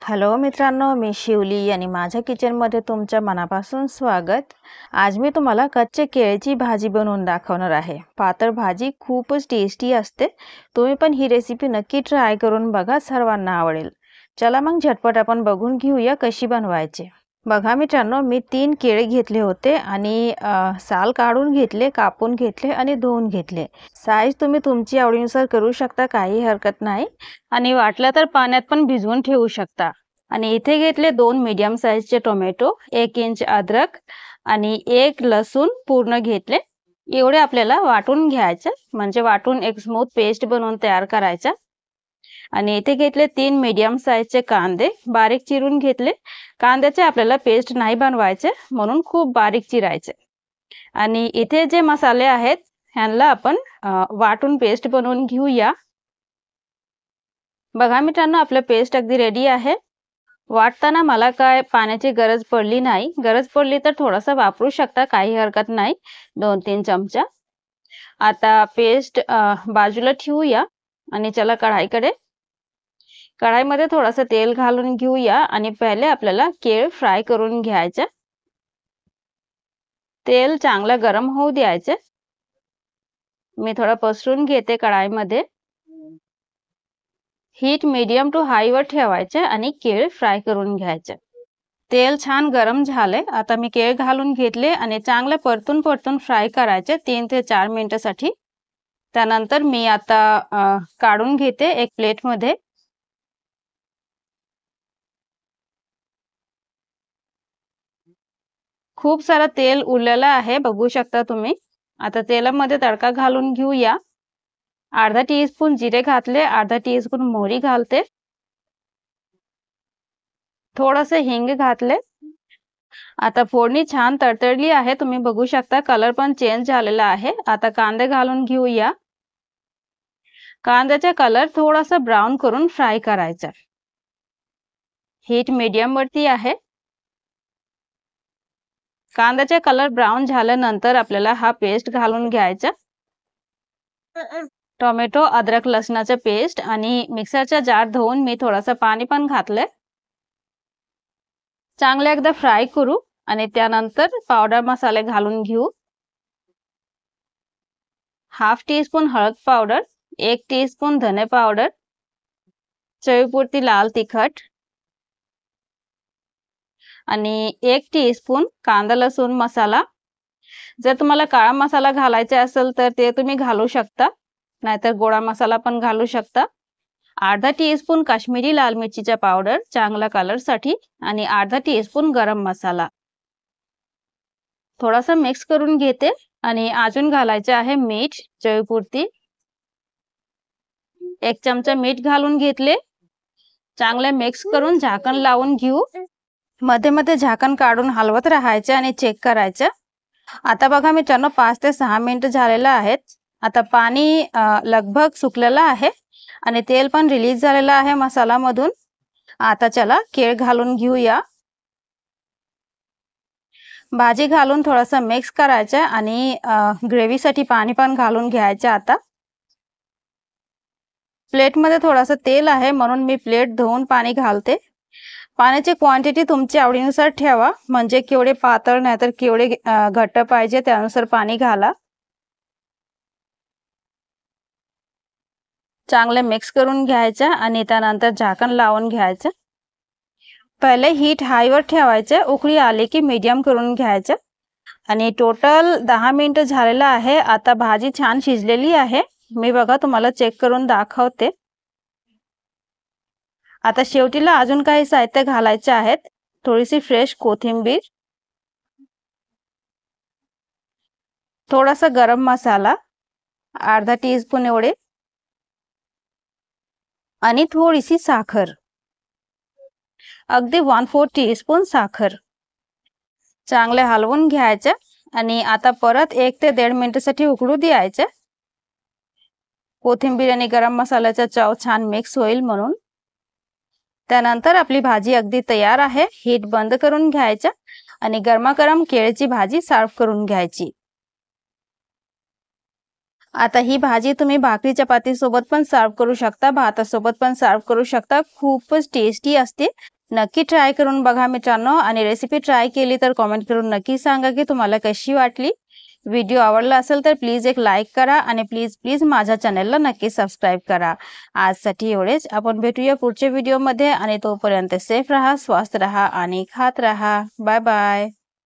Hello मित्रांनो, मी शिवली आणि माझ्या किचनमध्ये तुमच्या मनापासून स्वागत. आज मी तुम्हाला कच्चे केळीची भाजी बनवून दाखवणार आहे. पातळ भाजी खूपच टेस्टी असते. तुम्ही पण ही रेसिपी नक्की ट्राय करून बघा, सर्वांना आवडेल. चला मग झटपट आपण बघून घेऊया कशी बनवायची. बघा मित्रांनो, मी 3 केळे घेतले होते आणि साल काढून घेतले, कापून घेतले आणि धुवून घेतले. साईज तुम्ही तुमची आवडीनुसार करू शकता, काही हरकत नाही. आणि वाटलं तर पाण्यात पण भिजवून ठेवू शकता. आणि इथे घेतले 2 मीडियम साईजचे टोमॅटो, 1 इंच अद्रक आणि 1 लसूण पूर्ण घेतले. एवढे आपल्याला वाटून घ्यायचे, म्हणजे वाटून एक स्मूथ पेस्ट बनवून तयार करायचा. आणि इथे घेतले 3 मीडियम साईजचे कांदे, बारीक चिरून घेतले. कांद्याचे आपल्याला पेस्ट नाही बनवायचे, म्हणून खूप बारीक चिरायचे. आणि इथे जे मसाले आहेत ह्यांना आपण वाटून पेस्ट बनवून घेऊया. बघा मित्रांनो, आपलं पेस्ट अगदी रेडी आहे. वाटताना मला काय पाण्याची गरज पडली नाही. गरज पडली तर थोडासा वापरू शकता, काही हरकत नाही. 2-3 चमचा. आता पेस्ट बाजूला ठेवूया आणि चला कढाईकडे. कढाईमध्ये थोडंसं तेल घालून घेऊया आणि पहिले आपल्याला केळ फ्राय करून घ्यायचे. तेल चांगलं गरम होऊ द्यायचे. मी थोडं पसरून घेते कढाईमध्ये. हीट मीडियम टू हाय वर ठेवायचे आणि केळ फ्राय करून घ्यायचे. तेल छान गरम झाले. आता मी केळ घालून घेतले आणि चांगलं परतून फ्राय करायचे 3 ते 4 मिनिटांसाठी. त्यानंतर मी आता काढून घेते एक प्लेटमध्ये. खूप सारं तेल उरलेलं आहे, बघू शकता तुम्ही. आता तेलामध्ये तडका घालून घेऊया. अर्धा टीस्पून जिरे घातले, अर्धा टीस्पून मोहरी घालते. थोडंसं हिंग घातले. आता फोडणी छान तडतडली आहे, तुम्ही बघू शकता कलर पण चेंज झालेला आहे. आता कांदे घालून घेऊया. कांद्याचा कलर थोडासा ब्राऊन करून फ्राय करायचा. हीट मीडियम वरती आहे. कांद्याचा कलर ब्राऊन झाल्यानंतर आपल्याला हा पेस्ट घालून घ्यायचा. टोमॅटो, अद्रक, लसणाचा पेस्ट आणि मिक्सरचा जार धुवून मी थोडंसं पाणी पण घातले. चांगले एकदा फ्राय करू आणि त्यानंतर पावडर मसाले घालून घेऊ. हाफ टीस्पून हळद पावडर, 1 टीस्पून धने पावडर, चवीपुरती लाल तिखट आणि 1 टीस्पून कांदा लसूण मसाला. जर तुम्हाला काळा मसाला घालायचा असेल तर ते तुम्ही घालू शकता, नाहीतर गोडा मसाला पण घालू शकता. अर्धा टीस्पून काश्मीरी लाल मिरचीचा पावडर चांगला कलरसाठी आणि अर्धा टीस्पून गरम मसाला. थोडासा मिक्स करून घेते आणि अजून घालायचे आहे मीठ चवीपुरती. 1 चमचा मीठ घालून घेतले. चांगले मिक्स करून झाकण लावून घेऊ. मध्ये मध्ये झाकण काढून हलवत राहायचे आणि चेक करायचं. आता बघा मित्रांनो, 5 ते 6 मिनिट झालेले आहेत. आता पाणी लगभग सुकलेलं आहे आणि तेल पण रिलीज झालेलं आहे मसाल्यामधून. आता चला केळ घालून घेऊया. भाजी घालून थोडासा मिक्स करायचं आणि ग्रेव्हीसाठी पाणी पण घालून घ्यायचं. आता प्लेटमध्ये थोडंसं तेल आहे, म्हणून मी प्लेट धुवून पाणी घालते. पाण्याची क्वांटिटी तुमच्या आवडीनुसार ठेवा, म्हणजे केवढे पातळ नाहीतर केवढे घट्ट पाहिजे त्यानुसार पाणी घाला. चांगले मिक्स करून घ्यायचं आणि त्यानंतर झाकण लावून घ्यायचं. पहिले हीट हाय वर ठेवायचं. उकळी आली की मीडियम करून घ्यायचं. आणि टोटल 10 मिनिट झालेलं आहे. आता भाजी छान शिजलेली आहे. मी बघा तुम्हाला चेक करून दाखवते. आता शेवटीला अजून काही साहित्य घालायचे आहेत. थोडीशी फ्रेश कोथिंबीर, थोडासा गरम मसाला अर्धा टीस्पून एवढे आणि थोडीशी साखर, अगदी 1/4 टीस्पून साखर. चांगले हलवून घ्यायचे आणि आता परत 1 ते 1.5 मिनिटासाठी उकळू द्यायचे. कोथिंबीर आणि गरम मसाल्याचा चव छान मिक्स होईल म्हणून. त्यानंतर आपली भाजी अगदी तयार आहे. हीट बंद करून घ्यायचं आणि गरमागरम केळीची भाजी सर्व करून घ्यायची. आता ही भाजी तुम्ही भाकरी चपाती सोबत पण सर्व करू शकता, भातासोबत पण सर्व करू शकता. खूपच टेस्टी असते. नक्की ट्राय करून बघा मित्रांनो, आणि रेसिपी ट्राय केली तर कमेंट करून नक्की सांगा की तुम्हाला कशी वाटली. व्हिडिओ आवडला असेल तर प्लीज एक लाईक करा आणि प्लीज माझ्या चॅनलला नक्की सबस्क्राईब करा. आजसाठी एवढेच. आपण भेटूया पुढच्या व्हिडिओमध्ये आणि तोपर्यंत सेफ राहा, स्वस्थ राहा आणि खात राहा. Bye bye.